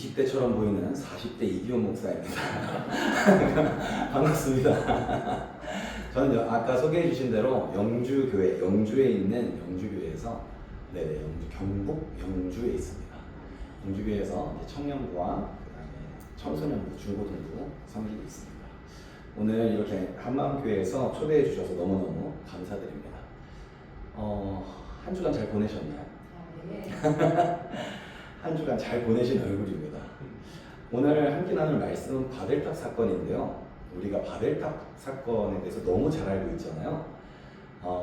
20대처럼 보이는 40대 이기용 목사입니다. 반갑습니다. 저는 아까 소개해 주신 대로 영주교회, 영주에 있는 영주교회에서 경북 영주에 있습니다. 영주교회에서 청년부와 그다음에 청소년부, 중고등부 섬기고 있습니다. 오늘 이렇게 한마음교회에서 초대해 주셔서 너무너무 감사드립니다. 한 주간 잘 보내셨나요? 네. 한 주간 잘 보내신 얼굴입니다. 오늘 함께 나눌 말씀은 바벨탑 사건인데요. 우리가 바벨탑 사건에 대해서 너무 잘 알고 있잖아요.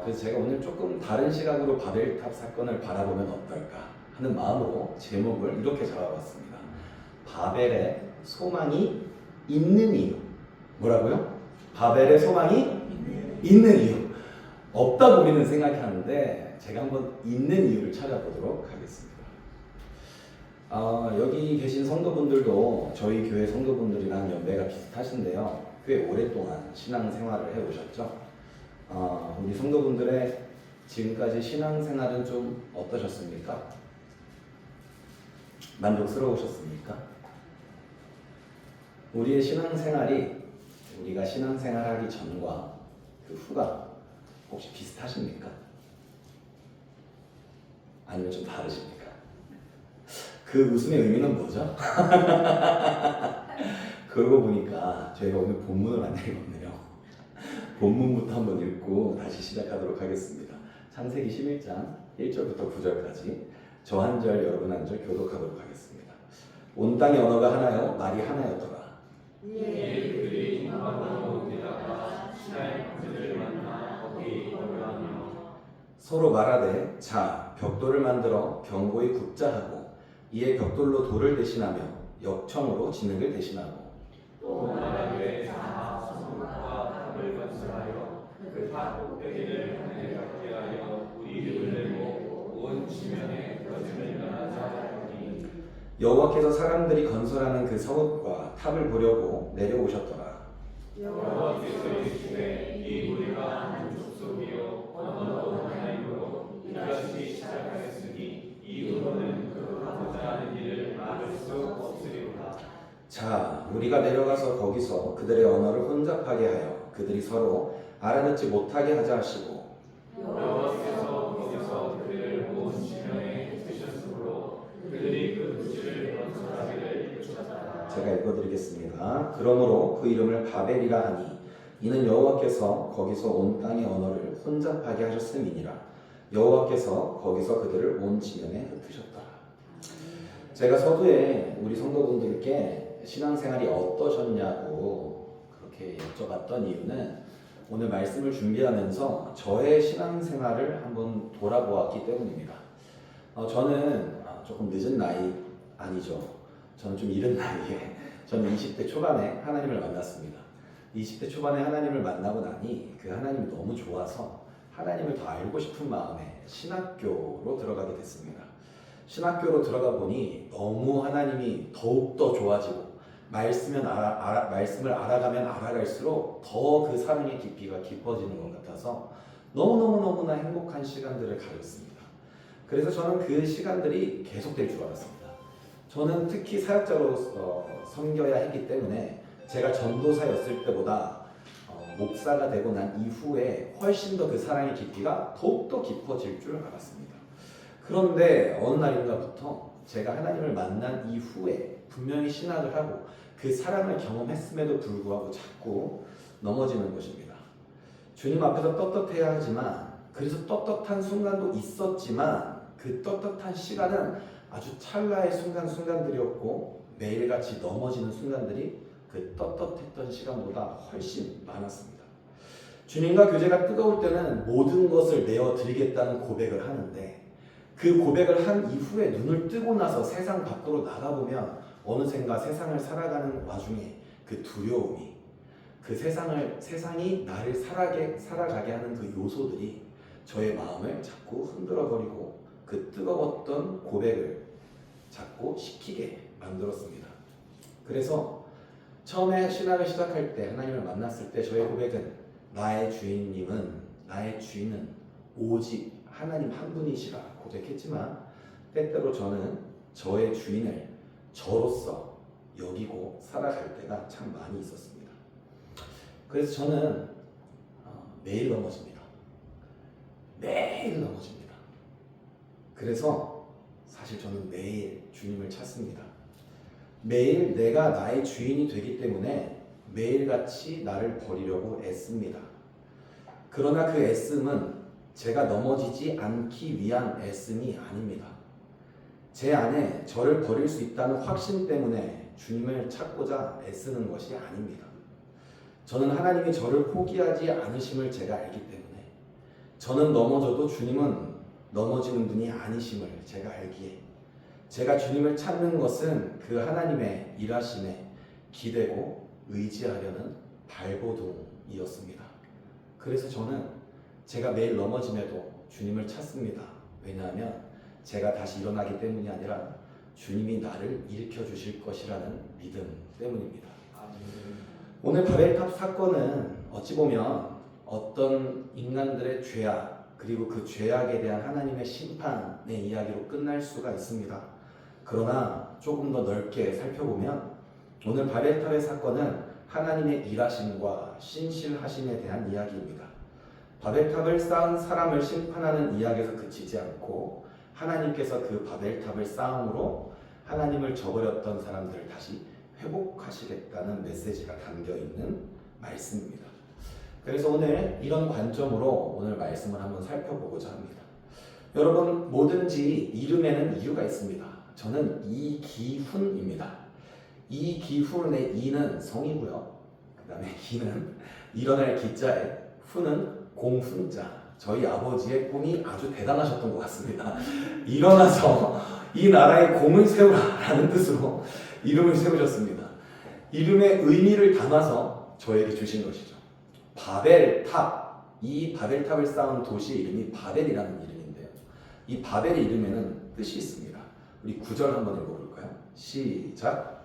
그래서 제가 오늘 조금 다른 시각으로 바벨탑 사건을 바라보면 어떨까 하는 마음으로 제목을 이렇게 잡아봤습니다. 바벨의 소망이 있는 이유. 뭐라고요? 바벨의 소망이 있는 이유. 없다고 우리는 생각하는데 제가 한번 있는 이유를 찾아보도록 하겠습니다. 여기 계신 성도분들도 저희 교회 성도분들이랑 연배가 비슷하신데요. 꽤 오랫동안 신앙생활을 해오셨죠. 우리 성도분들의 지금까지 신앙생활은 좀 어떠셨습니까? 만족스러우셨습니까? 우리의 신앙생활이 우리가 신앙생활하기 전과 그 후가 혹시 비슷하십니까? 아니면 좀 다르십니까? 그 웃음의 의미는 뭐죠? 그러고 보니까 저희가 오늘 본문을 안 읽었네요. 본문부터 한번 읽고 다시 시작하도록 하겠습니다. 창세기 11장 1절부터 9절까지 저 한 절 여러분 한 절 교독하도록 하겠습니다. 온 땅의 언어가 하나요? 말이 하나였더라. 그들이 인하로 오다가 신하의 형제들을 만나 거기 거류하며 서로 말하되 자 벽돌을 만들어 견고히 굽자 하고 이에 벽돌로 돌을 대신하며 역청으로 진흙을 대신하고 또 말하되 자 성읍과 탑을 건설하여 그 탑 꼭대기를 하늘에 닿게 하여 우리 입을 내고 온 지면에 거짓을 면하자 하니 여호와께서 사람들이 건설하는 그 성읍과 탑을 보려고 내려오셨더라. 여호와께서 이르시되 이 무리가 한 족속이요 언어도 하나이므로 이같이 시작하였으니 이후로는 그 하고자 하는 일을 막을 수 없으리로다. 자 우리가 내려가서 거기서 그들의 언어를 혼잡하게 하여 그들이 서로 알아듣지 못하게 하자 하시고 여호와께서 거기서 그들을 온 지면에 흩으셨으므로 그들이 그 도시를 건설하기를 쫓았다. 제가 읽어드리겠습니다. 그러므로 그 이름을 바벨이라 하니 이는 여호와께서 거기서 온 땅의 언어를 혼잡하게 하셨음이니라. 여호와께서 거기서 그들을 온 지면에 흩으셨더라. 제가 서두에 우리 성도분들께 신앙생활이 어떠셨냐고 그렇게 여쭤봤던 이유는 오늘 말씀을 준비하면서 저의 신앙생활을 한번 돌아보았기 때문입니다. 저는 조금 늦은 나이 아니죠. 저는 좀 이른 나이에 저는 20대 초반에 하나님을 만났습니다. 20대 초반에 하나님을 만나고 나니 그 하나님이 너무 좋아서 하나님을 더 알고 싶은 마음에 신학교로 들어가게 됐습니다. 신학교로 들어가 보니 너무 하나님이 더욱더 좋아지고 말씀을 알아가면 알아갈수록 더 그 사랑의 깊이가 깊어지는 것 같아서 너무너무나 행복한 시간들을 가졌습니다. 그래서 저는 그 시간들이 계속될 줄 알았습니다. 저는 특히 사역자로 섬겨야 했기 때문에 제가 전도사였을 때보다 목사가 되고 난 이후에 훨씬 더 그 사랑의 깊이가 더욱더 깊어질 줄 알았습니다. 그런데 어느 날인가부터 제가 하나님을 만난 이후에 분명히 신학을 하고 그 사랑을 경험했음에도 불구하고 자꾸 넘어지는 것입니다. 주님 앞에서 떳떳해야 하지만 그래서 떳떳한 순간도 있었지만 그 떳떳한 시간은 아주 찰나의 순간들이었고 매일같이 넘어지는 순간들이 그 떳떳했던 시간보다 훨씬 많았습니다. 주님과 교제가 뜨거울 때는 모든 것을 내어드리겠다는 고백을 하는데 그 고백을 한 이후에 눈을 뜨고 나서 세상 밖으로 나가보면 어느샌가 세상을 살아가는 와중에 그 두려움이 그 세상이 나를 살아가게 하는 그 요소들이 저의 마음을 자꾸 흔들어버리고 그 뜨거웠던 고백을 자꾸 식히게 만들었습니다. 그래서 처음에 신학을 시작할 때 하나님을 만났을 때 저의 고백은 나의 주인은 오직 하나님 한 분이시라 고백했지만 때때로 저는 저의 주인을 저로서 여기고 살아갈 때가 참 많이 있었습니다. 그래서 저는 매일 넘어집니다. 매일 넘어집니다. 그래서 사실 저는 매일 주님을 찾습니다. 매일 내가 나의 주인이 되기 때문에 매일같이 나를 버리려고 애씁니다. 그러나 그 애씀은 제가 넘어지지 않기 위한 애씀이 아닙니다. 제 안에 저를 버릴 수 있다는 확신 때문에 주님을 찾고자 애쓰는 것이 아닙니다. 저는 하나님이 저를 포기하지 않으심을 제가 알기 때문에 저는 넘어져도 주님은 넘어지는 분이 아니심을 제가 알기에 제가 주님을 찾는 것은 그 하나님의 일하심에 기대고 의지하려는 발버둥이었습니다. 그래서 저는 제가 매일 넘어짐에도 주님을 찾습니다. 왜냐하면 제가 다시 일어나기 때문이 아니라 주님이 나를 일으켜 주실 것이라는 믿음 때문입니다. 오늘 바벨탑 사건은 어찌 보면 어떤 인간들의 죄악 그리고 그 죄악에 대한 하나님의 심판의 이야기로 끝날 수가 있습니다. 그러나 조금 더 넓게 살펴보면 오늘 바벨탑의 사건은 하나님의 일하심과 신실하심에 대한 이야기입니다. 바벨탑을 쌓은 사람을 심판하는 이야기에서 그치지 않고 하나님께서 그 바벨탑을 쌓음으로 하나님을 저버렸던 사람들을 다시 회복하시겠다는 메시지가 담겨있는 말씀입니다. 그래서 오늘 이런 관점으로 오늘 말씀을 한번 살펴보고자 합니다. 여러분, 뭐든지 이름에는 이유가 있습니다. 저는 이기훈입니다. 이기훈의 이는 성이고요. 그 다음에 기는 일어날 기자에 훈은 공훈자. 저희 아버지의 꿈이 아주 대단하셨던 것 같습니다. 일어나서 이 나라의 공을 세우라라는 뜻으로 이름을 세우셨습니다. 이름의 의미를 담아서 저에게 주신 것이죠. 바벨탑, 이 바벨탑을 쌓은 도시의 이름이 바벨이라는 이름인데요. 이 바벨의 이름에는 뜻이 있습니다. 우리 9절 한번 읽어볼까요? 시작.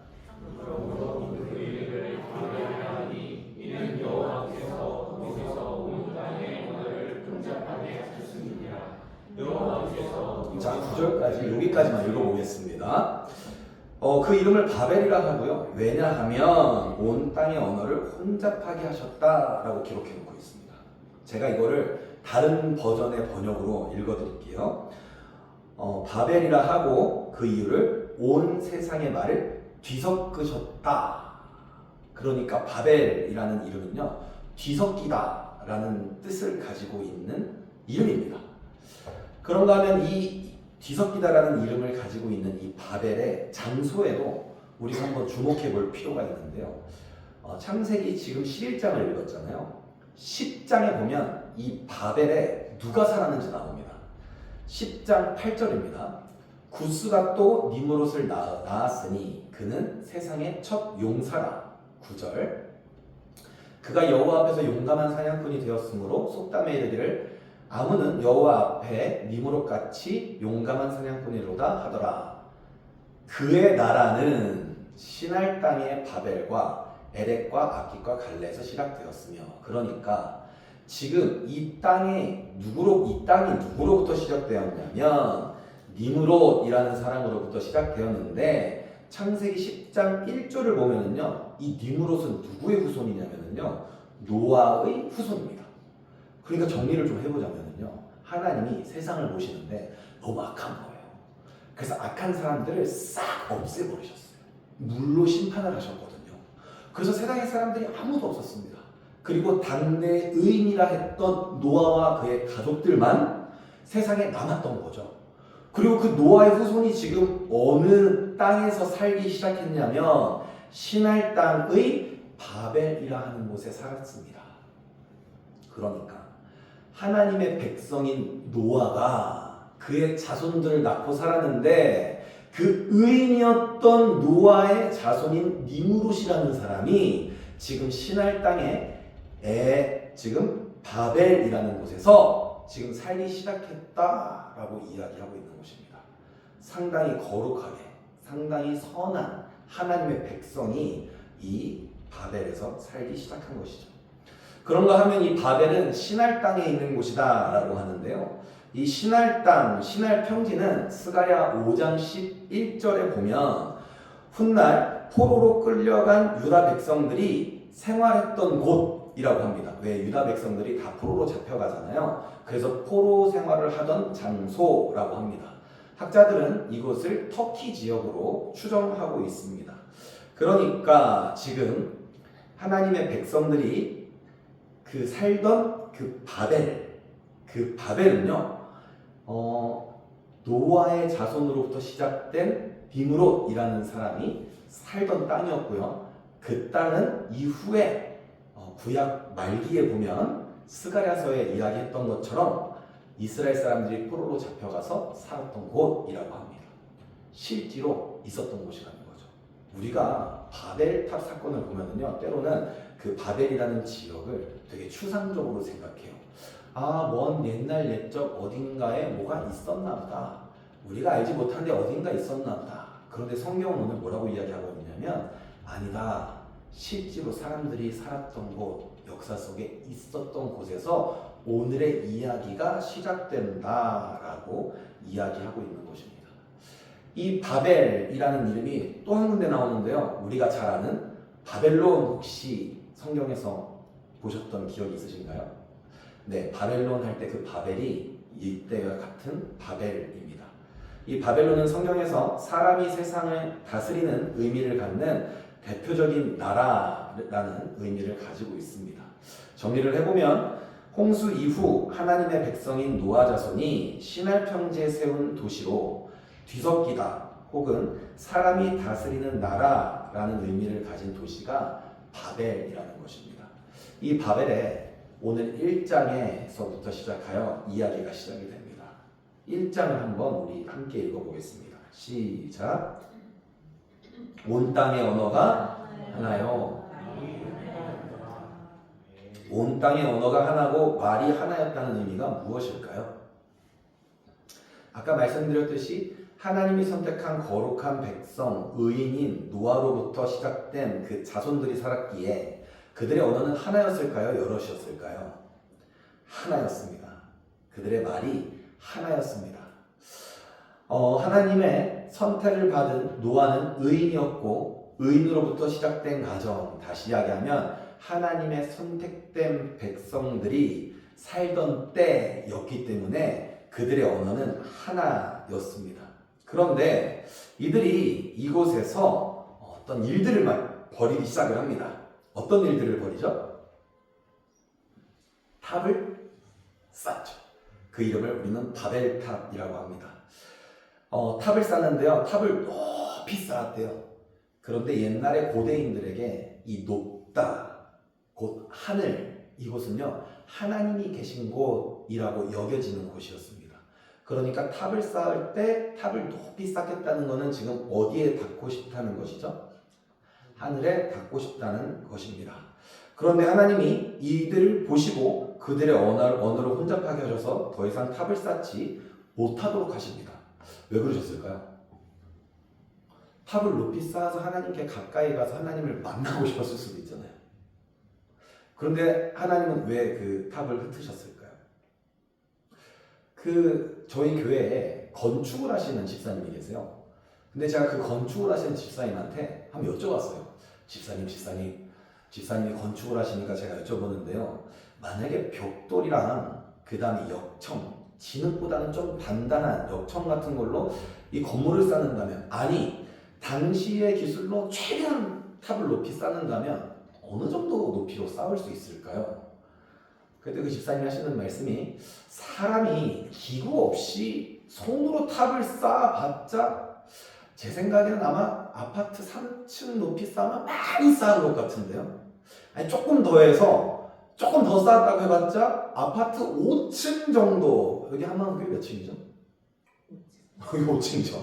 이는 여호와께서 거기서 온 땅의 언어를 혼잡하게 하셨습니다. 여호와께서 자 9절까지 여기까지만 읽어보겠습니다. 그 이름을 바벨이라 하고요. 왜냐하면 온 땅의 언어를 혼잡하게 하셨다라고 기록해 놓고 있습니다. 제가 이거를 다른 버전의 번역으로 읽어드릴게요. 바벨이라 하고 그 이유를 온 세상의 말을 뒤섞으셨다. 그러니까 바벨이라는 이름은요, 뒤섞이다 라는 뜻을 가지고 있는 이름입니다. 그런가 하면 이 뒤섞이다 라는 이름을 가지고 있는 이 바벨의 장소에도 우리가 한번 주목해 볼 필요가 있는데요. 창세기 지금 11장을 읽었잖아요. 10장에 보면 이 바벨에 누가 살았는지 나옵니다. 10장 8절입니다. 구스가 또 니므롯을 낳았으니 그는 세상의 첫 용사라. 9절. 그가 여호와 앞에서 용감한 사냥꾼이 되었으므로 속담에 이르기를 아무는 여호와 앞에 니므롯같이 용감한 사냥꾼이로다 하더라. 그의 나라는 시날 땅의 바벨과 에렉과 아깃과 갈레에서 시작되었으며, 그러니까 지금 이 땅이 누구로부터 시작되었냐면 니므롯이라는 사람으로부터 시작되었는데, 창세기 10장 1절을 보면은요, 이 니므롯은 누구의 후손이냐면은요, 노아의 후손입니다. 그러니까 정리를 좀 해보자면은요, 하나님이 세상을 보시는데 너무 악한 거예요. 그래서 악한 사람들을 싹 없애버리셨어요. 물로 심판을 하셨거든요. 그래서 세상의 사람들이 아무도 없었습니다. 그리고 당대 의인이라 했던 노아와 그의 가족들만 세상에 남았던 거죠. 그리고 그 노아의 후손이 지금 어느 땅에서 살기 시작했냐면 시날 땅의 바벨이라 하는 곳에 살았습니다. 그러니까 하나님의 백성인 노아가 그의 자손들을 낳고 살았는데, 그 의인이었던 노아의 자손인 니므롯이라는 사람이 지금 시날 땅에 지금 바벨이라는 곳에서 지금 살기 시작했다라고 이야기하고 있는 것입니다. 상당히 거룩하게, 상당히 선한 하나님의 백성이 이 바벨에서 살기 시작한 것이죠. 그런가 하면 이 바벨은 시날 땅에 있는 곳이다 라고 하는데요, 이 시날 땅, 시날 평지는 스가랴 5장 11절에 보면 훗날 포로로 끌려간 유다 백성들이 생활했던 곳이라고 합니다. 왜 유다 백성들이 다 포로로 잡혀가잖아요. 그래서 포로 생활을 하던 장소라고 합니다. 학자들은 이곳을 터키 지역으로 추정하고 있습니다. 그러니까 지금 하나님의 백성들이 그 살던 그 바벨은요, 노아의 자손으로부터 시작된 비므롯이라는 사람이 살던 땅이었고요. 그 땅은 이후에 구약 말기에 보면 스가랴서에 이야기했던 것처럼 이스라엘 사람들이 포로로 잡혀가서 살았던 곳이라고 합니다. 실제로 있었던 곳이라는 거죠. 우리가 바벨탑 사건을 보면은요, 때로는 그 바벨이라는 지역을 되게 추상적으로 생각해요. 아, 먼 옛날 옛적 어딘가에 뭐가 있었나 보다. 우리가 알지 못한데 어딘가 있었나 보다. 그런데 성경은 오늘 뭐라고 이야기하고 있냐면, 아니다. 실제로 사람들이 살았던 곳, 역사 속에 있었던 곳에서 오늘의 이야기가 시작된다라고 이야기하고 있는 것입니다. 이 바벨이라는 이름이 또 한 군데 나오는데요. 우리가 잘 아는 바벨론, 혹시 성경에서 보셨던 기억이 있으신가요? 네, 바벨론 할 때 그 바벨이 이때와 같은 바벨입니다. 이 바벨론은 성경에서 사람이 세상을 다스리는 의미를 갖는 대표적인 나라라는 의미를 가지고 있습니다. 정리를 해보면 홍수 이후 하나님의 백성인 노아 자손이 시날 평지에 세운 도시로 뒤섞이다 혹은 사람이 다스리는 나라라는 의미를 가진 도시가 바벨이라는 것입니다. 이 바벨에 오늘 1장에서부터 시작하여 이야기가 시작이 됩니다. 1장을 한번 우리 함께 읽어보겠습니다. 시작. 온 땅의 언어가 하나요. 온 땅의 언어가 하나고 말이 하나였다는 의미가 무엇일까요? 아까 말씀드렸듯이 하나님이 선택한 거룩한 백성, 의인인 노아로부터 시작된 그 자손들이 살았기에 그들의 언어는 하나였을까요? 여럿이었을까요? 하나였습니다. 그들의 말이 하나였습니다. 하나님의 선택을 받은 노아는 의인이었고 의인으로부터 시작된 가정, 다시 이야기하면 하나님의 선택된 백성들이 살던 때였기 때문에 그들의 언어는 하나였습니다. 그런데 이들이 이곳에서 어떤 일들을 벌이기 시작을 합니다. 어떤 일들을 벌이죠? 탑을 쌓죠. 그 이름을 우리는 바벨탑이라고 합니다. 탑을 쌓는데요. 탑을 높이 쌓았대요. 그런데 옛날에 고대인들에게 이 높다, 곧 하늘, 이곳은요 하나님이 계신 곳이라고 여겨지는 곳이었습니다. 그러니까 탑을 쌓을 때 탑을 높이 쌓겠다는 것은 지금 어디에 닿고 싶다는 것이죠? 하늘에 닿고 싶다는 것입니다. 그런데 하나님이 이들을 보시고 그들의 언어를 혼잡하게 하셔서 더 이상 탑을 쌓지 못하도록 하십니다. 왜 그러셨을까요? 탑을 높이 쌓아서 하나님께 가까이 가서 하나님을 만나고 싶었을 수도 있잖아요. 그런데 하나님은 왜 그 탑을 흩으셨을까요? 저희 교회에 건축을 하시는 집사님이 계세요. 근데 제가 그 건축을 하시는 집사님한테 한번 여쭤봤어요. 집사님이 건축을 하시니까 제가 여쭤보는데요. 만약에 벽돌이랑 그 다음에 역청, 진흙보다는 좀 단단한 역청 같은 걸로 이 건물을 쌓는다면, 아니 당시의 기술로 최대한 탑을 높이 쌓는다면 어느 정도 높이로 쌓을 수 있을까요? 그때 그 집사님이 하시는 말씀이, 사람이 기구 없이 손으로 탑을 쌓아봤자 제 생각에는 아마 아파트 3층 높이 쌓으면 많이 쌓은 것 같은데요. 아니 조금 더 쌓았다고 해봤자 아파트 5층 정도. 여기 한마음교회 몇 층이죠? 여기 5층이죠.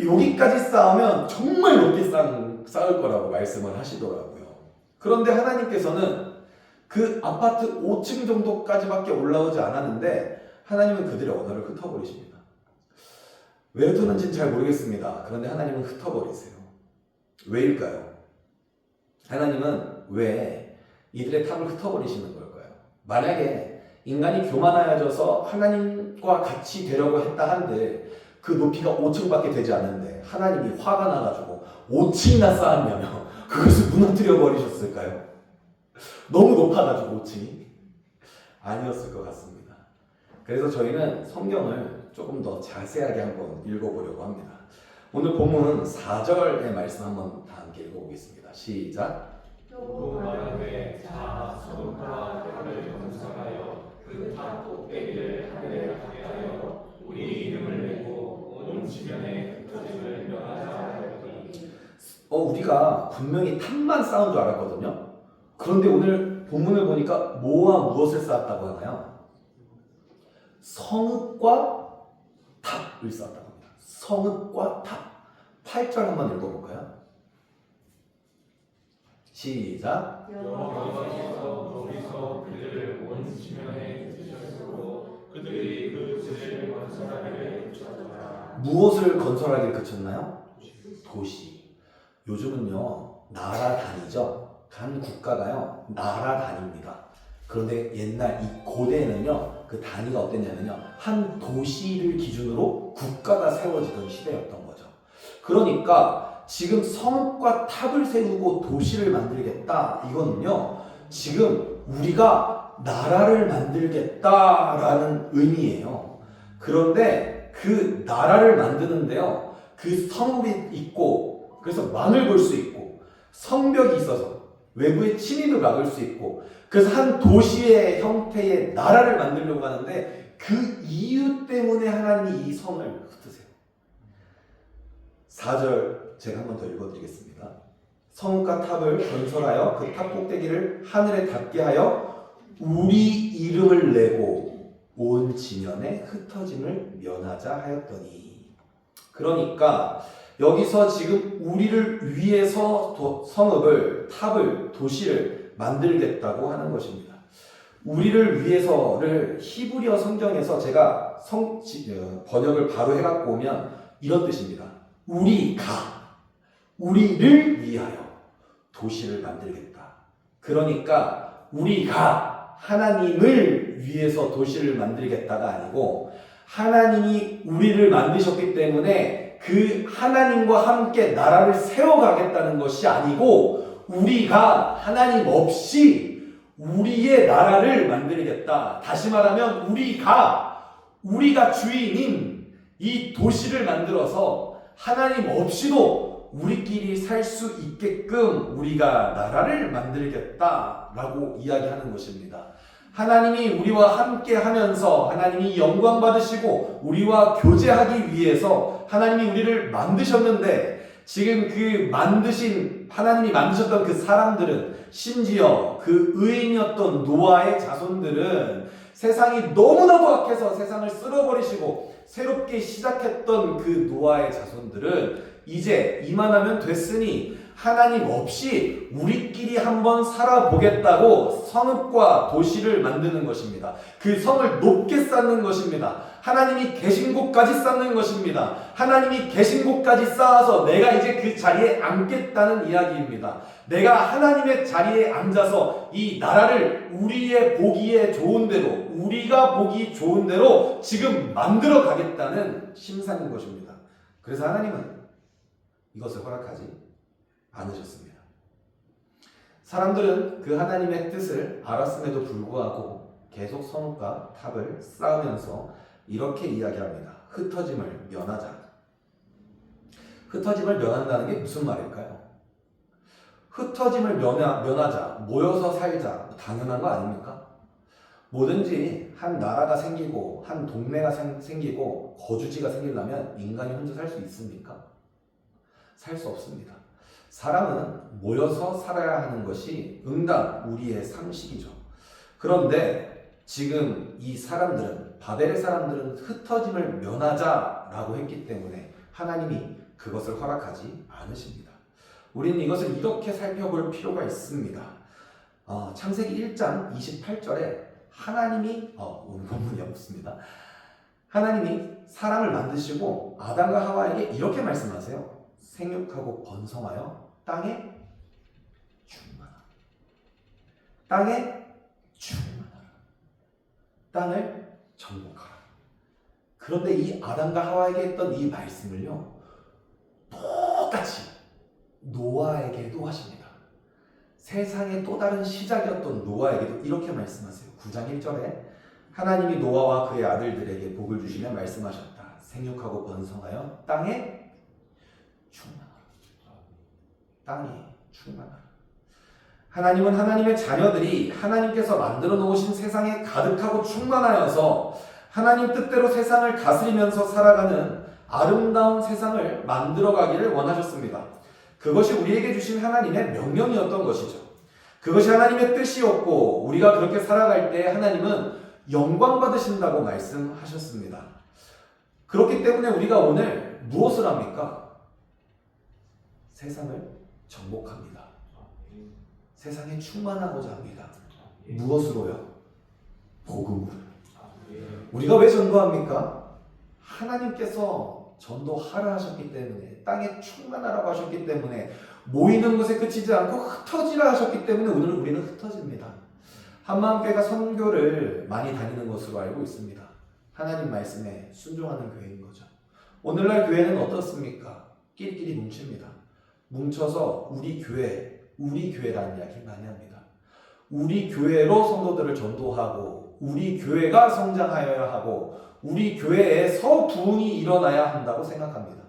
여기까지 쌓으면 정말 높이 쌓을 거라고 말씀을 하시더라고요. 그런데 하나님께서는 그 아파트 5층 정도까지밖에 올라오지 않았는데 하나님은 그들의 언어를 흩어버리십니다. 왜 흩었는지는 잘 모르겠습니다. 그런데 하나님은 흩어버리세요. 왜일까요? 하나님은 왜 이들의 탑을 흩어버리시는 걸까요? 만약에 인간이 교만하여져서 하나님과 같이 되려고 했다 한들 그 높이가 5층밖에 되지 않는데 하나님이 화가 나가지고 5층이나 쌓았냐며 그것을 무너뜨려 버리셨을까요? 너무 높아가지고 5층이 아니었을 것 같습니다. 그래서 저희는 성경을 조금 더 자세하게 한번 읽어보려고 합니다. 오늘 본문은 4절의 말씀 한번 다 함께 읽어보겠습니다. 시작. 또 말하되 자 소돔과 탑을 건설하여 그 탑 꼭대기를 하늘에 닿게 하여 우리 이름을 내고 온 지면에 흩어짐을 면하자 하였더니 우리가 분명히 탑만 쌓은 줄 알았거든요. 그런데 오늘 본문을 보니까 뭐와 무엇을 쌓았다고 하나요? 성읍과 탑을 쌓았다고 합니다. 성읍과 탑. 8절 한번 읽어볼까요? 시작. 여호와께서 거기서 그들을 온 지면에 흩으셨고 그들이 그 집을 건설하기를 그쳤더라. 무엇을 건설하기를 그쳤나요? 도시. 요즘은요 나라 단위죠. 한 국가가요 나라 단위입니다. 그런데 옛날 이 고대에는요 그 단위가 어땠냐면요 한 도시를 기준으로 국가가 세워지던 시대였던 거죠. 그러니까 지금 성읍과 탑을 세우고 도시를 만들겠다 이거는요 지금 우리가 나라를 만들겠다라는 의미예요. 그런데 그 나라를 만드는데요 그 성읍이 있고 그래서 망을 볼 수 있고 성벽이 있어서 외부의 침입을 막을 수 있고 그래서 한 도시의 형태의 나라를 만들려고 하는데 그 이유 때문에 하나님이 이 성을 흩으세요. 4절 제가 한 번 더 읽어드리겠습니다. 성읍과 탑을 건설하여 그 탑 꼭대기를 하늘에 닿게 하여 우리 이름을 내고 온 지면에 흩어짐을 면하자 하였더니 그러니까 여기서 지금 우리를 위해서 성읍을, 탑을, 도시를 만들겠다고 하는 것입니다. 우리를 위해서를 히브리어 성경에서 제가 번역을 바로 해갖고 오면 이런 뜻입니다. 우리를 위하여 도시를 만들겠다. 그러니까 우리가 하나님을 위해서 도시를 만들겠다가 아니고 하나님이 우리를 만드셨기 때문에 그 하나님과 함께 나라를 세워가겠다는 것이 아니고 우리가 하나님 없이 우리의 나라를 만들겠다. 다시 말하면 우리가 주인인 이 도시를 만들어서 하나님 없이도 우리끼리 살 수 있게끔 우리가 나라를 만들겠다라고 이야기하는 것입니다. 하나님이 우리와 함께 하면서 하나님이 영광 받으시고 우리와 교제하기 위해서 하나님이 우리를 만드셨는데 지금 그 하나님이 만드셨던 그 사람들은 심지어 그 의인이었던 노아의 자손들은 세상이 너무나도 악해서 세상을 쓸어버리시고 새롭게 시작했던 그 노아의 자손들은 이제 이만하면 됐으니 하나님 없이 우리끼리 한번 살아보겠다고 성읍과 도시를 만드는 것입니다. 그 성을 높게 쌓는 것입니다. 하나님이 계신 곳까지 쌓는 것입니다. 하나님이 계신 곳까지 쌓아서 내가 이제 그 자리에 앉겠다는 이야기입니다. 내가 하나님의 자리에 앉아서 이 나라를 우리의 보기에 좋은 대로 우리가 보기 좋은 대로 지금 만들어 가겠다는 심산인 것입니다. 그래서 하나님은 이것을 허락하지 않으셨습니다. 사람들은 그 하나님의 뜻을 알았음에도 불구하고 계속 성읍과 탑을 쌓으면서 이렇게 이야기합니다. 흩어짐을 면하자. 흩어짐을 면한다는 게 무슨 말일까요? 흩어짐을 면하자, 모여서 살자, 당연한 거 아닙니까? 뭐든지 한 나라가 생기고 한 동네가 생기고 거주지가 생기려면 인간이 혼자 살 수 있습니까? 살 수 없습니다. 사람은 모여서 살아야 하는 것이 응당 우리의 상식이죠. 그런데 지금 이 사람들은 바벨의 사람들은 흩어짐을 면하자라고 했기 때문에 하나님이 그것을 허락하지 않으십니다. 우리는 이것을 이렇게 살펴볼 필요가 있습니다. 창세기 1장 28절에 하나님이 오늘 본문이 없습니다. 하나님이 사람을 만드시고 아담과 하와에게 이렇게 말씀하세요. 생육하고 번성하여 땅에 충만하라. 땅에 충만하라. 땅을 정복하라. 그 그런데 이 아담과 하와에게 했던 이 말씀을요, 똑같이 노아에게도 하십니다. 세상의 또 다른 시작이었던 노아에게도 이렇게 말씀하세요. 9장 1절에 하나님이 노아와 그의 아들들에게 복을 주시며 말씀하셨다. 생육하고 번성하여 땅에 충만하라. 땅에 충만하라. 하나님은 하나님의 자녀들이 하나님께서 만들어 놓으신 세상에 가득하고 충만하여서 하나님 뜻대로 세상을 다스리면서 살아가는 아름다운 세상을 만들어 가기를 원하셨습니다. 그것이 우리에게 주신 하나님의 명령이었던 것이죠. 그것이 하나님의 뜻이었고 우리가 그렇게 살아갈 때 하나님은 영광 받으신다고 말씀하셨습니다. 그렇기 때문에 우리가 오늘 무엇을 합니까? 세상을 정복합니다. 세상에 충만하고자 합니다. 무엇으로요? 복음으로. 우리가 왜 전도합니까? 하나님께서 전도하라 하셨기 때문에, 땅에 충만하라고 하셨기 때문에, 모이는 것에 그치지 않고 흩어지라 하셨기 때문에 오늘 우리는 흩어집니다. 한마음교회가 선교를 많이 다니는 것으로 알고 있습니다. 하나님 말씀에 순종하는 교회인 거죠. 오늘날 교회는 어떻습니까? 끼리끼리 뭉칩니다. 뭉쳐서 우리 교회라는 이야기 많이 합니다. 우리 교회로 성도들을 전도하고 우리 교회가 성장하여야 하고 우리 교회에서 부흥이 일어나야 한다고 생각합니다.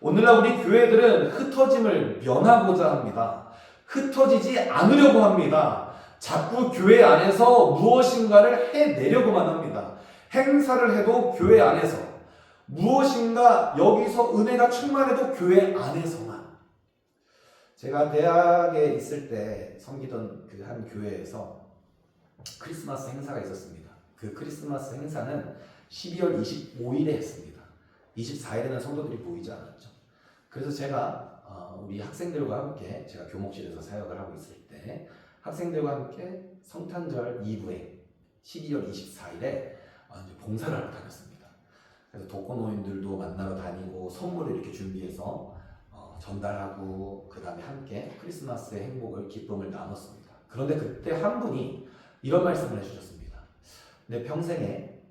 오늘날 우리 교회들은 흩어짐을 면하고자 합니다. 흩어지지 않으려고 합니다. 자꾸 교회 안에서 무엇인가를 해내려고만 합니다. 행사를 해도 교회 안에서, 무엇인가 여기서 은혜가 충만해도 교회 안에서만. 제가 대학에 있을 때 섬기던 그 한 교회에서 크리스마스 행사가 있었습니다. 그 크리스마스 행사는 12월 25일에 했습니다. 24일에는 성도들이 모이지 않았죠. 그래서 제가 우리 학생들과 함께, 제가 교목실에서 사역을 하고 있을 때 학생들과 함께 성탄절 이브에 12월 24일에 봉사를 하러 다녔습니다. 그래서 독거노인들도 만나러 다니고 선물을 이렇게 준비해서 전달하고 그 다음에 함께 크리스마스의 행복을, 기쁨을 나눴습니다. 그런데 그때 한 분이 이런 말씀을 해주셨습니다. 내 평생에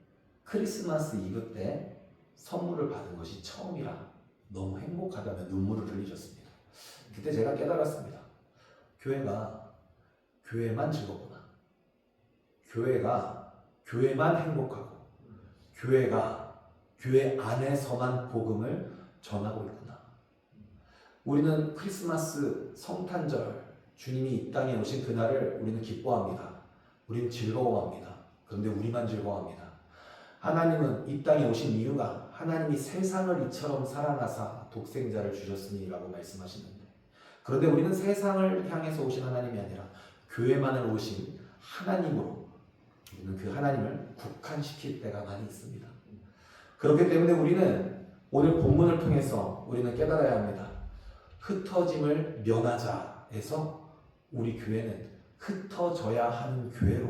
크리스마스 이브 때 선물을 받은 것이 처음이라 너무 행복하다며 눈물을 흘리셨습니다. 그때 제가 깨달았습니다. 교회가 교회만 즐겁구나. 교회가 교회만 행복하고 교회가 교회 안에서만 복음을 전하고 있구나. 우리는 크리스마스, 성탄절, 주님이 이 땅에 오신 그날을 우리는 기뻐합니다. 우리는 즐거워합니다. 그런데 우리만 즐거워합니다. 하나님은 이 땅에 오신 이유가 하나님이 세상을 이처럼 사랑하사 독생자를 주셨으니라고 말씀하시는데, 그런데 우리는 세상을 향해서 오신 하나님이 아니라 교회만을 오신 하나님으로 우리는 그 하나님을 국한시킬 때가 많이 있습니다. 그렇기 때문에 우리는 오늘 본문을 통해서 우리는 깨달아야 합니다. 흩어짐을 면하자 해서 우리 교회는 흩어져야 하는 교회로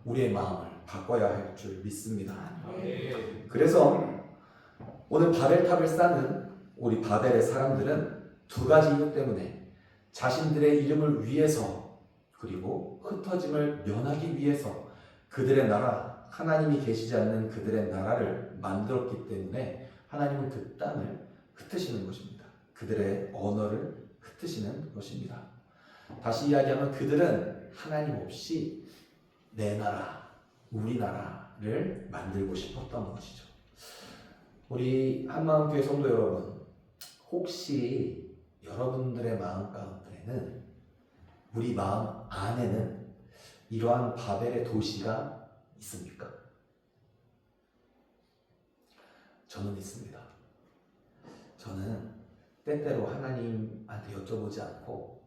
우리의 마음을 바꿔야 할 줄 믿습니다. 그래서 오늘 바벨탑을 쌓는 우리 바벨의 사람들은 두 가지 이유 때문에 자신들의 이름을 위해서, 그리고 흩어짐을 면하기 위해서 그들의 나라, 하나님이 계시지 않는 그들의 나라를 만들었기 때문에 하나님은 그 땅을 흩으시는 것입니다. 그들의 언어를 흩으시는 것입니다. 다시 이야기하면 그들은 하나님 없이 내 나라, 우리 나라를 만들고 싶었던 것이죠. 우리 한마음교회 성도 여러분, 혹시 여러분들의 마음 가운데는, 우리 마음 안에는 이러한 바벨의 도시가 있습니까? 저는 있습니다. 저는 때때로 하나님한테 여쭤보지 않고,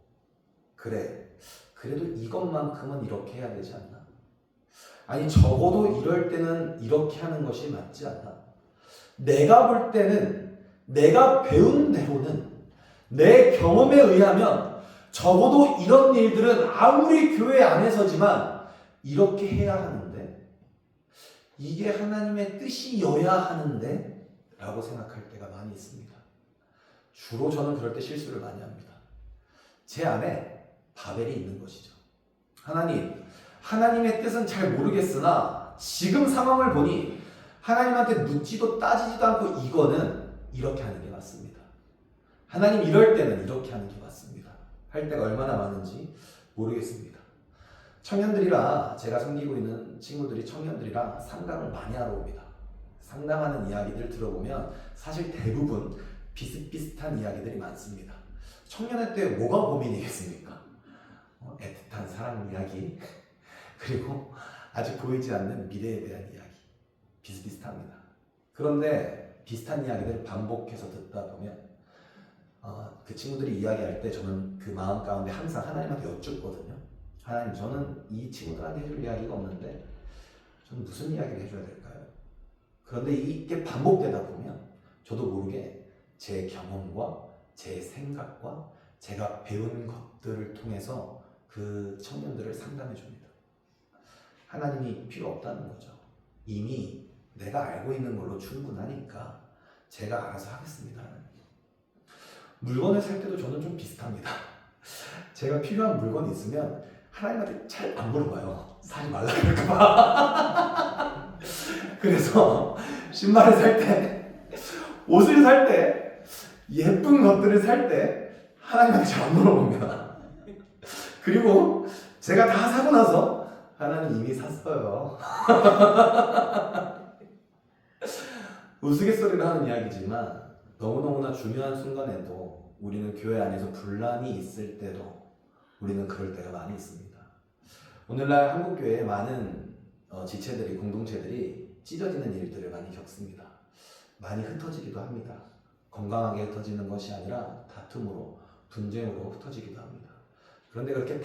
그래도 이것만큼은 이렇게 해야 되지 않나? 아니, 적어도 이럴 때는 이렇게 하는 것이 맞지 않나? 내가 볼 때는, 내가 배운 대로는, 내 경험에 의하면 적어도 이런 일들은 아무리 교회 안에서지만 이렇게 해야 하는데, 이게 하나님의 뜻이어야 하는데 라고 생각할 때가 많이 있습니다. 주로 저는 그럴 때 실수를 많이 합니다. 제 안에 바벨이 있는 것이죠. 하나님의 뜻은 잘 모르겠으나 지금 상황을 보니 하나님한테 묻지도 따지지도 않고 이거는 이렇게 하는 게 맞습니다. 하나님 이럴 때는 이렇게 하는 게 맞습니다. 할 때가 얼마나 많은지 모르겠습니다. 청년들이라 제가 섬기고 있는 친구들이 청년들이랑 상담을 많이 하러 옵니다. 상담하는 이야기들 들어보면 사실 대부분 비슷비슷한 이야기들이 많습니다. 청년의 때 뭐가 고민이겠습니까? 애틋한 사랑 이야기 그리고 아직 보이지 않는 미래에 대한 이야기 비슷비슷합니다. 그런데 비슷한 이야기들을 반복해서 듣다 보면 그 친구들이 이야기할 때 저는 그 마음 가운데 항상 하나님한테 여쭙거든요. 하나님, 저는 이 친구들한테 해줄 이야기가 없는데 저는 무슨 이야기를 해줘야 될까요? 그런데 이게 반복되다 보면 저도 모르게 제 경험과 제 생각과 제가 배운 것들을 통해서 그 청년들을 상담해 줍니다. 하나님이 필요 없다는 거죠. 이미 내가 알고 있는 걸로 충분하니까 제가 알아서 하겠습니다. 물건을 살 때도 저는 좀 비슷합니다. 제가 필요한 물건이 있으면 하나님한테 잘 안 물어봐요. 사지 말라 그럴까봐. 그래서 신발을 살 때, 옷을 살 때, 예쁜 것들을 살 때 하나님한테 잘 안 물어봅니다. 그리고 제가 다 사고 나서 하나님 이미 샀어요. 우스갯소리를 하는 이야기지만 너무너무나 중요한 순간에도 우리는 교회 안에서 분란이 있을 때도 우리는 그럴 때가 많이 있습니다. 오늘날 한국교회에 많은 지체들이, 공동체들이 찢어지는 일들을 많이 겪습니다. 많이 흩어지기도 합니다. 건강하게 흩어지는 것이 아니라 다툼으로, 분쟁으로 흩어지기도 합니다. 그런데 그렇게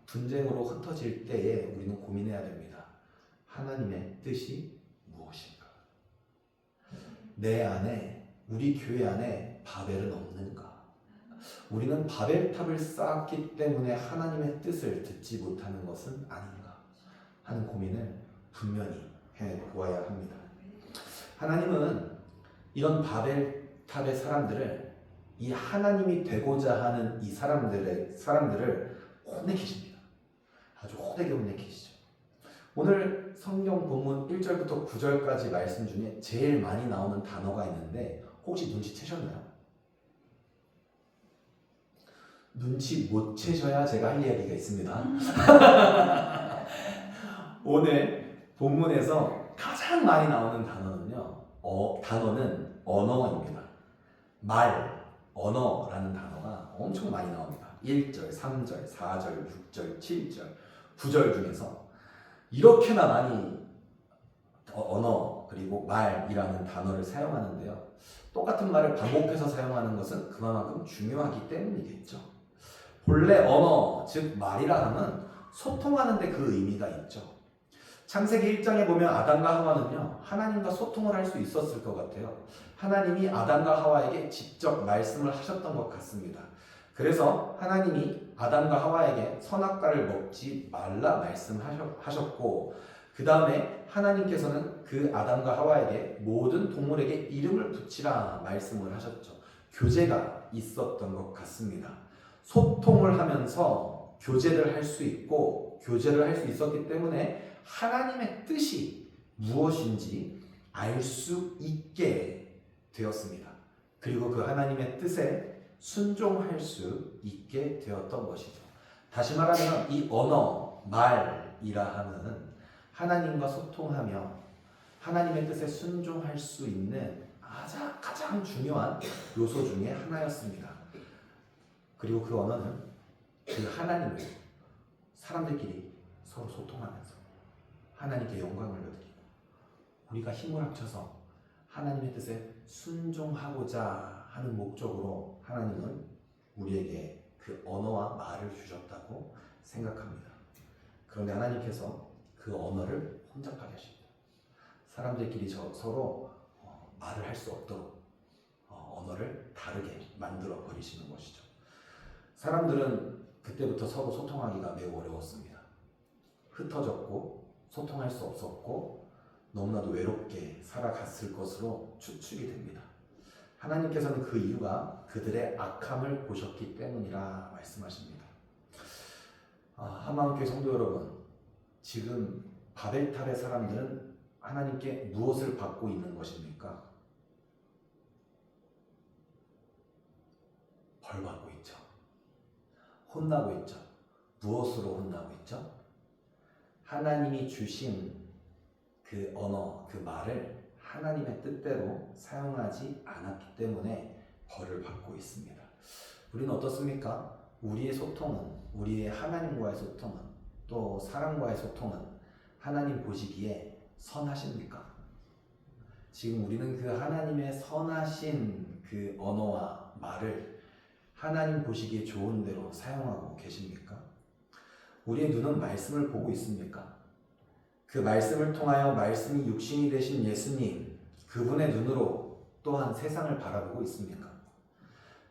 분쟁으로 흩어질 때에 우리는 고민해야 됩니다. 하나님의 뜻이 무엇인가? 내 안에, 우리 교회 안에 바벨은 없는가? 우리는 바벨탑을 쌓았기 때문에 하나님의 뜻을 듣지 못하는 것은 아닌가 하는 고민을 분명히 해보아야 합니다. 하나님은 이런 바벨탑의 사람들을, 이 하나님이 되고자 하는 이 사람들을 혼내키십니다. 아주 호되게 혼내키시죠. 오늘 성경 본문 1절부터 9절까지 말씀 중에 제일 많이 나오는 단어가 있는데 혹시 눈치채셨나요? 눈치 못 채셔야 제가 할 이야기가 있습니다. 오늘 본문에서 가장 많이 나오는 단어는요, 단어는 언어입니다. 언어라는 단어가 엄청 많이 나옵니다. 1절, 3절, 4절, 6절, 7절, 9절 중에서 이렇게나 많이 언어 그리고 말이라는 단어를 사용하는데요. 똑같은 말을 반복해서 사용하는 것은 그만큼 중요하기 때문이겠죠. 본래 언어, 즉 말이라 하면 소통하는 데 그 의미가 있죠. 창세기 1장에 보면 아담과 하와는요, 하나님과 소통을 할 수 있었을 것 같아요. 하나님이 아담과 하와에게 직접 말씀을 하셨던 것 같습니다. 그래서 하나님이 아담과 하와에게 선악과를 먹지 말라 말씀하셨고, 그 다음에 하나님께서는 그 아담과 하와에게 모든 동물에게 이름을 붙이라 말씀을 하셨죠. 교제가 있었던 것 같습니다. 소통을 하면서 교제를 할 수 있고, 교제를 할 수 있었기 때문에 하나님의 뜻이 무엇인지 알 수 있게 되었습니다. 그리고 그 하나님의 뜻에 순종할 수 있게 되었던 것이죠. 다시 말하면 이 언어, 말이라 하는 하나님과 소통하며 하나님의 뜻에 순종할 수 있는 가장 중요한 요소 중에 하나였습니다. 그리고 그 언어는 그 하나님을 사람들끼리 서로 소통하면서 하나님께 영광을 돌리고 우리가 힘을 합쳐서 하나님의 뜻에 순종하고자 하는 목적으로 하나님은 우리에게 그 언어와 말을 주셨다고 생각합니다. 그런데 하나님께서 그 언어를 혼잡하게 하십니다. 사람들끼리 서로 말을 할 수 없도록 언어를 다르게 만들어 버리시는 것이죠. 사람들은 그때부터 서로 소통하기가 매우 어려웠습니다. 흩어졌고 소통할 수 없었고 너무나도 외롭게 살아갔을 것으로 추측이 됩니다. 하나님께서는 그 이유가 그들의 악함을 보셨기 때문이라 말씀하십니다. 한마음교회 성도 여러분, 지금 바벨탑의 사람들은 하나님께 무엇을 받고 있는 것입니까? 벌 받고 있죠. 혼나고 있죠. 무엇으로 혼나고 있죠? 하나님이 주신 그 언어, 그 말을 하나님의 뜻대로 사용하지 않았기 때문에 벌을 받고 있습니다. 우리는 어떻습니까? 우리의 소통은, 우리의 하나님과의 소통은, 또 사람과의 소통은 하나님 보시기에 선하십니까? 지금 우리는 그 하나님의 선하신 그 언어와 말을 하나님 보시기에 좋은 대로 사용하고 계십니까? 우리의 눈은 말씀을 보고 있습니까? 그 말씀을 통하여 말씀이 육신이 되신 예수님, 그분의 눈으로 또한 세상을 바라보고 있습니까?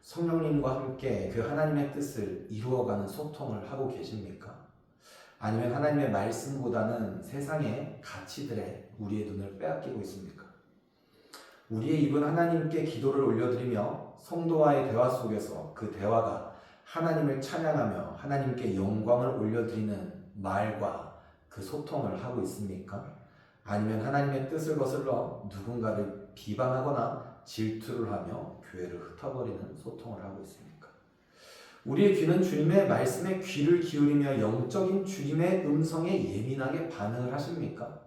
성령님과 함께 그 하나님의 뜻을 이루어가는 소통을 하고 계십니까? 아니면 하나님의 말씀보다는 세상의 가치들에 우리의 눈을 빼앗기고 있습니까? 우리의 입은 하나님께 기도를 올려드리며 성도와의 대화 속에서 그 대화가 하나님을 찬양하며 하나님께 영광을 올려드리는 말과 그 소통을 하고 있습니까? 아니면 하나님의 뜻을 거슬러 누군가를 비방하거나 질투를 하며 교회를 흩어버리는 소통을 하고 있습니까? 우리의 귀는 주님의 말씀에 귀를 기울이며 영적인 주님의 음성에 예민하게 반응을 하십니까?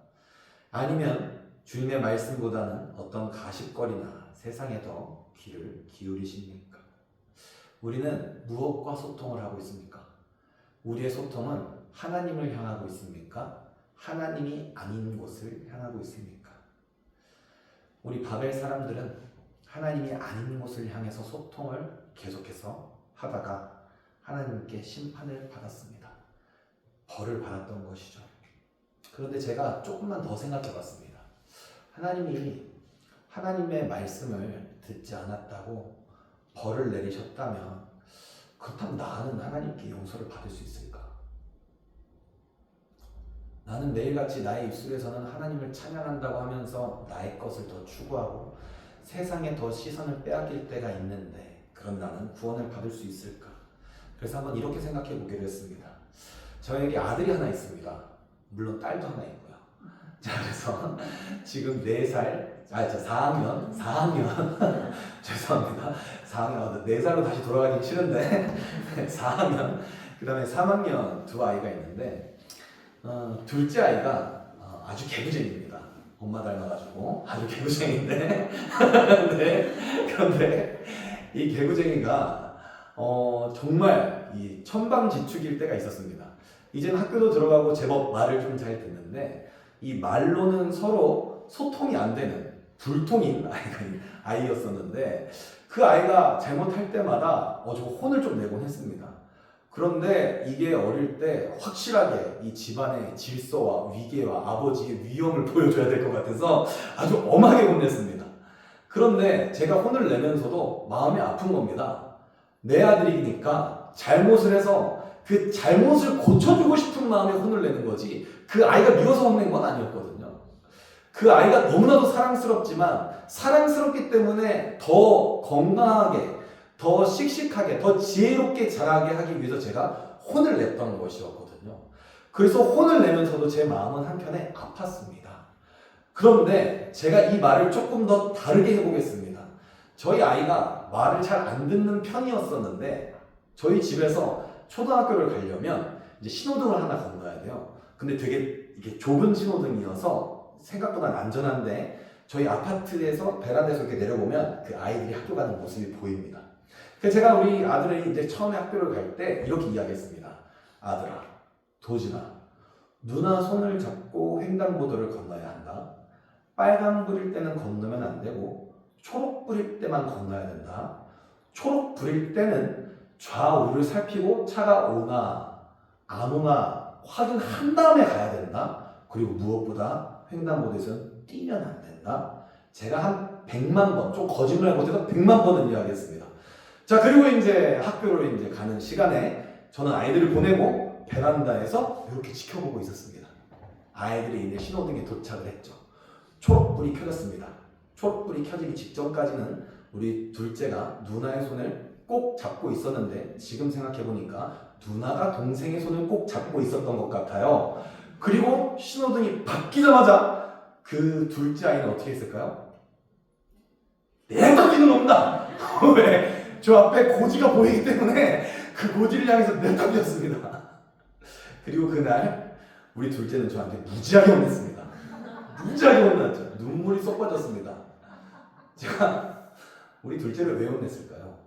아니면 주님의 말씀보다는 어떤 가십거리나 세상에 더 귀를 기울이십니까? 우리는 무엇과 소통을 하고 있습니까? 우리의 소통은 하나님을 향하고 있습니까? 하나님이 아닌 곳을 향하고 있습니까? 우리 바벨 사람들은 하나님이 아닌 곳을 향해서 소통을 계속해서 하다가 하나님께 심판을 받았습니다. 벌을 받았던 것이죠. 그런데 제가 조금만 더 생각해 봤습니다. 하나님이 하나님의 말씀을 듣지 않았다고 벌을 내리셨다면 그렇다면 나는 하나님께 용서를 받을 수 있을까? 나는 매일같이 나의 입술에서는 하나님을 찬양한다고 하면서 나의 것을 더 추구하고 세상에 더 시선을 빼앗길 때가 있는데 그럼 나는 구원을 받을 수 있을까? 그래서 한번 이렇게 생각해 보기로 했습니다. 저에게 아들이 하나 있습니다. 물론 딸도 하나 있고요. 자, 그래서 지금 4살, 저 4학년 죄송합니다. 4학년, 4살로 다시 돌아가긴 싫은데 4학년, 그 다음에 3학년 두 아이가 있는데 둘째 아이가 아주 개구쟁이입니다. 엄마 닮아가지고 아주 개구쟁이인데 네, 그런데 이 개구쟁이가 정말 이 천방지축일 때가 있었습니다. 이제는 학교도 들어가고 제법 말을 좀 잘 듣는데 이 말로는 서로 소통이 안 되는 불통인 아이였었는데 그 아이가 잘못할 때마다 저 혼을 좀 내곤 했습니다. 그런데 이게 어릴 때 확실하게 이 집안의 질서와 위계와 아버지의 위엄을 보여줘야 될 것 같아서 아주 엄하게 혼냈습니다. 그런데 제가 혼을 내면서도 마음이 아픈 겁니다. 내 아들이니까 잘못을 해서 그 잘못을 고쳐주고 싶은 마음에 혼을 내는 거지 그 아이가 미워서 혼낸 건 아니었거든요. 그 아이가 너무나도 사랑스럽지만 사랑스럽기 때문에 더 건강하게, 더 씩씩하게, 더 지혜롭게 자라게 하기 위해서 제가 혼을 냈던 것이었거든요. 그래서 혼을 내면서도 제 마음은 한켠에 아팠습니다. 그런데 제가 이 말을 조금 더 다르게 해보겠습니다. 저희 아이가 말을 잘 안 듣는 편이었었는데 저희 집에서 초등학교를 가려면 이제 신호등을 하나 건너야 돼요. 근데 되게 이게 좁은 신호등이어서 생각보다 안전한데 저희 아파트에서 베란다에서 이렇게 내려보면 그 아이들이 학교 가는 모습이 보입니다. 그래서 제가 우리 아들이 이제 처음에 학교를 갈 때 이렇게 이야기했습니다. 아들아, 도진아, 누나 손을 잡고 횡단보도를 건너야 한다. 빨간불일 때는 건너면 안 되고 초록불일 때만 건너야 된다. 초록불일 때는 좌우를 살피고 차가 오나 안 오나 확인한 다음에 가야 된다. 그리고 무엇보다 횡단보도에서는 뛰면 안 된다. 제가 한 100만 번, 좀 거짓말 못해서 100만 번은 이야기했습니다. 자, 그리고 이제 학교로 이제 가는 시간에 저는 아이들을 보내고 베란다에서 이렇게 지켜보고 있었습니다. 아이들이 이제 신호등에 도착을 했죠. 초록불이 켜졌습니다. 초록불이 켜지기 직전까지는 우리 둘째가 누나의 손을 꼭 잡고 있었는데 지금 생각해보니까 누나가 동생의 손을 꼭 잡고 있었던 것 같아요. 그리고 신호등이 바뀌자마자 그 둘째 아이는 어떻게 했을까요? 내가 뛰는 놈다! 왜? 저 앞에 고지가 보이기 때문에 그 고지를 향해서 내가 뛰었습니다. 그리고 그날 우리 둘째는 저한테 무지하게 혼냈습니다. 무지하게 혼났죠. 눈물이 쏙 빠졌습니다. 제가 우리 둘째를 왜 혼냈을까요?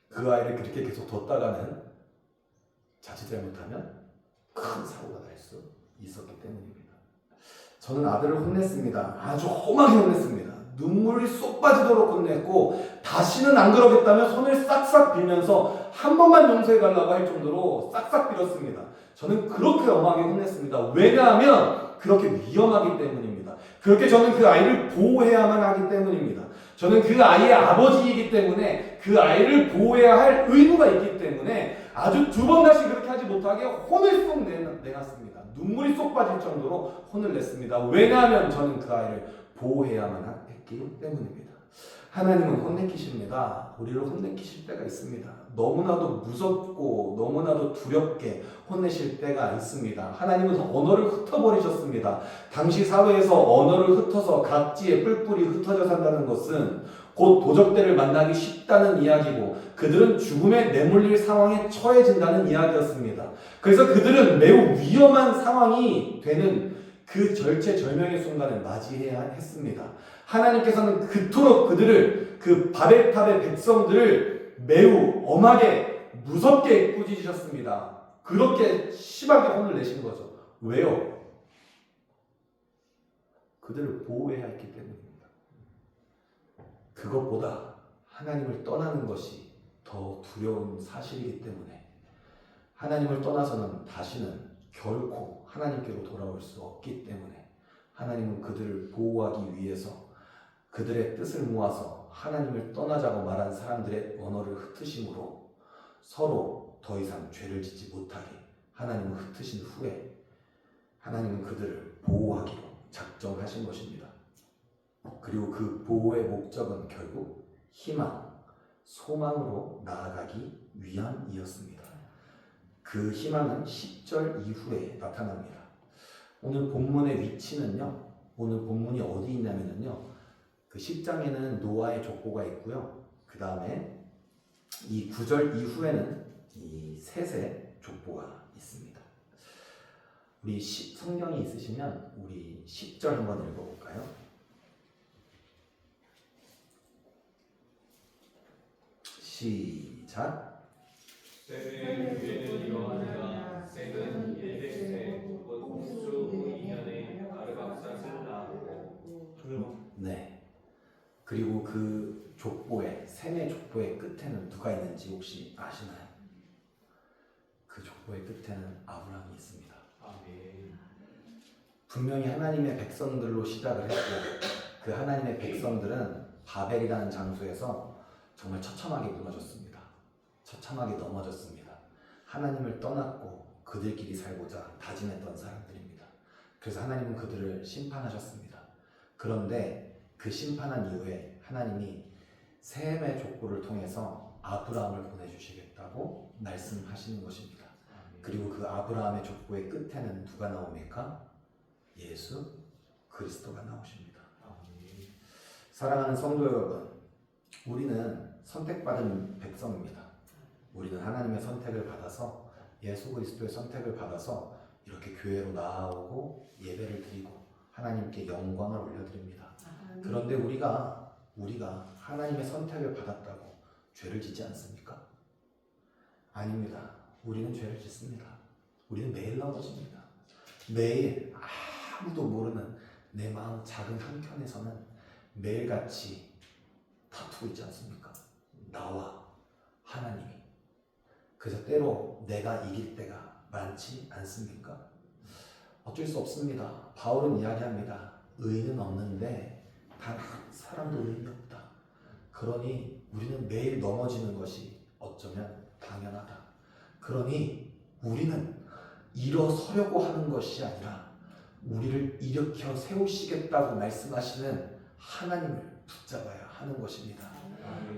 그 아이를 그렇게 계속 뒀다가는 자칫 잘못하면 큰 사고가 날 수 있었기 때문입니다. 저는 아들을 혼냈습니다. 아주 험하게 혼냈습니다. 눈물이 쏙 빠지도록 혼냈고 다시는 안 그러겠다며 손을 싹싹 빌면서 한 번만 용서해 달라고 할 정도로 싹싹 빌었습니다. 저는 그렇게 엄하게 혼냈습니다. 왜냐하면 그렇게 위험하기 때문입니다. 그렇게 저는 그 아이를 보호해야만 하기 때문입니다. 저는 그 아이의 아버지이기 때문에 그 아이를 보호해야 할 의무가 있기 때문에 아주 두 번 다시 그렇게 하지 못하게 혼을 쏙 내놨습니다. 눈물이 쏙 빠질 정도로 혼을 냈습니다. 왜냐하면 저는 그 아이를 보호해야만 했기 때문입니다. 하나님은 혼내키십니다. 우리를 혼내키실 때가 있습니다. 너무나도 무섭고 너무나도 두렵게 혼내실 때가 있습니다. 하나님은 언어를 흩어버리셨습니다. 당시 사회에서 언어를 흩어서 각지에 뿔뿔이 흩어져 산다는 것은 곧 도적들을 만나기 쉽다는 이야기고 그들은 죽음에 내몰릴 상황에 처해진다는 이야기였습니다. 그래서 그들은 매우 위험한 상황이 되는 그 절체절명의 순간을 맞이해야 했습니다. 하나님께서는 그토록 그들을 그 바벨탑의 백성들을 매우 엄하게 무섭게 꾸짖으셨습니다. 그렇게 심하게 혼을 내신 거죠. 왜요? 그들을 보호해야 했기 때문입니다. 그것보다 하나님을 떠나는 것이 더 두려운 사실이기 때문에 하나님을 떠나서는 다시는 결코 하나님께로 돌아올 수 없기 때문에 하나님은 그들을 보호하기 위해서 그들의 뜻을 모아서 하나님을 떠나자고 말한 사람들의 언어를 흩으심으로 서로 더 이상 죄를 짓지 못하게 하나님은 흩으신 후에 하나님은 그들을 보호하기로 작정하신 것입니다. 그리고 그 보호의 목적은 결국 희망, 소망으로 나아가기 위함이었습니다. 그 희망은 10절 이후에 나타납니다. 오늘 본문의 위치는요. 오늘 본문이 어디 있냐면요. 그 10장에는 노아의 족보가 있고요. 그 다음에 이 9절 이후에는 이 셋의 족보가 있습니다. 우리 성경이 있으시면 우리 10절 한번 읽어볼까요? 시작. 셈의 유래는 이러하니라. 셈은 일백세 곧 홍수 2년에 아르박삿을 낳았고. 네. 그리고 그 족보의 셈의 족보의 끝에는 누가 있는지 혹시 아시나요? 그 족보의 끝에는 아브라함이 있습니다. 아멘. 분명히 하나님의 백성들로 시작을 했고 그 하나님의 백성들은 바벨이라는 장소에서 정말 처참하게 무너졌습니다. 처참하게 넘어졌습니다. 하나님을 떠났고 그들끼리 살고자 다짐했던 사람들입니다. 그래서 하나님은 그들을 심판하셨습니다. 그런데 그 심판한 이후에 하나님이 셈의 족보를 통해서 아브라함을 보내주시겠다고 말씀하시는 것입니다. 그리고 그 아브라함의 족보의 끝에는 누가 나옵니까? 예수 그리스도가 나오십니다. 사랑하는 성도 여러분, 우리는 선택받은 백성입니다. 우리는 하나님의 선택을 받아서 예수 그리스도의 선택을 받아서 이렇게 교회로 나아오고 예배를 드리고 하나님께 영광을 올려드립니다. 그런데 우리가 하나님의 선택을 받았다고 죄를 짓지 않습니까? 아닙니다. 우리는 죄를 짓습니다. 우리는 매일 넘어집니다. 매일 아무도 모르는 내 마음 작은 한켠에서는 매일같이 다투고 있지 않습니까? 나와 하나님이. 그래서 때로 내가 이길 때가 많지 않습니까? 어쩔 수 없습니다. 바울은 이야기합니다. 의인은 없는데 단 한 사람도 의인이 없다. 그러니 우리는 매일 넘어지는 것이 어쩌면 당연하다. 그러니 우리는 일어서려고 하는 것이 아니라 우리를 일으켜 세우시겠다고 말씀하시는 하나님을 붙잡아야 하는 것입니다.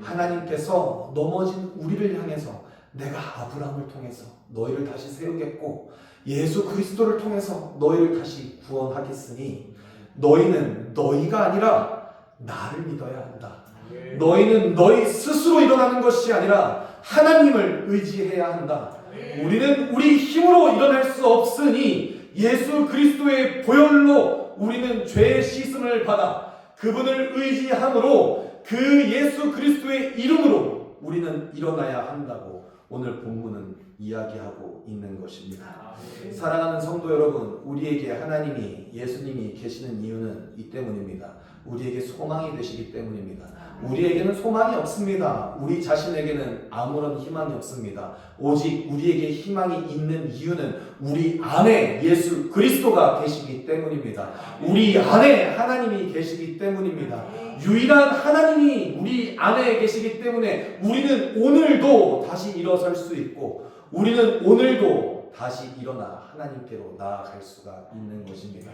하나님께서 넘어진 우리를 향해서 내가 아브라함을 통해서 너희를 다시 세우겠고 예수 그리스도를 통해서 너희를 다시 구원하겠으니 너희는 너희가 아니라 나를 믿어야 한다. 너희는 너희 스스로 일어나는 것이 아니라 하나님을 의지해야 한다. 우리는 우리 힘으로 일어날 수 없으니 예수 그리스도의 보혈로 우리는 죄의 씻음을 받아 그분을 의지함으로 그 예수 그리스도의 이름으로 우리는 일어나야 한다고 오늘 본문은 이야기하고 있는 것입니다. 사랑하는 성도 여러분, 우리에게 하나님이 예수님이 계시는 이유는 이 때문입니다. 우리에게 소망이 되시기 때문입니다. 우리에게는 소망이 없습니다. 우리 자신에게는 아무런 희망이 없습니다. 오직 우리에게 희망이 있는 이유는 우리 안에 예수 그리스도가 계시기 때문입니다. 우리 안에 하나님이 계시기 때문입니다. 유일한 하나님이 우리 안에 계시기 때문에 우리는 오늘도 다시 일어설 수 있고 우리는 오늘도 다시 일어나 하나님께로 나아갈 수가 있는 것입니다.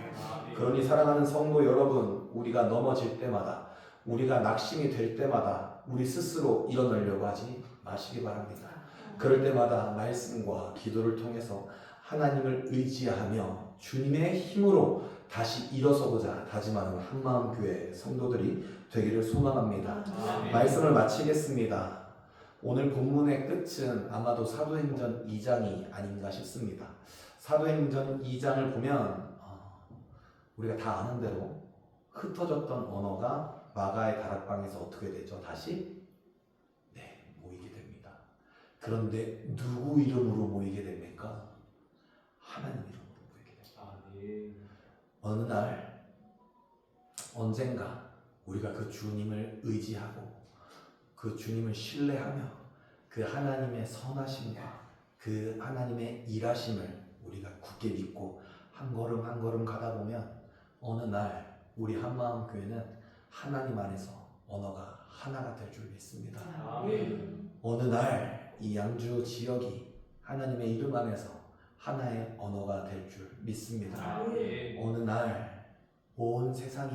그러니 사랑하는 성도 여러분, 우리가 넘어질 때마다 우리가 낙심이 될 때마다 우리 스스로 일어나려고 하지 마시기 바랍니다. 그럴 때마다 말씀과 기도를 통해서 하나님을 의지하며 주님의 힘으로 다시 일어서고자 다짐하는 한마음교회 성도들이 되기를 소망합니다. 말씀을 마치겠습니다. 오늘 본문의 끝은 아마도 사도행전 2장이 아닌가 싶습니다. 사도행전 2장을 보면 우리가 다 아는 대로 흩어졌던 언어가 마가의 다락방에서 어떻게 되죠? 다시 모이게 됩니다. 그런데 누구 이름으로 모이게 됩니까? 하나님 이름으로 모이게 됩니다. 어느 날 언젠가 우리가 그 주님을 의지하고 그 주님을 신뢰하며 그 하나님의 선하심과 그 하나님의 일하심을 우리가 굳게 믿고 한 걸음 한 걸음 가다 보면 어느 날 우리 한마음교회는 하나님 안에서 언어가 하나가 될 줄 믿습니다. 어느 날 이 양주 지역이 하나님의 이름 안에서 하나의 언어가 될 줄 믿습니다. 어느 날 온 세상이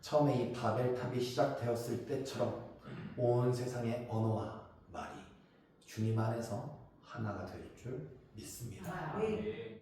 처음에 이 바벨탑이 시작되었을 때처럼 온 세상의 언어와 말이 주님 안에서 하나가 될 줄 믿습니다.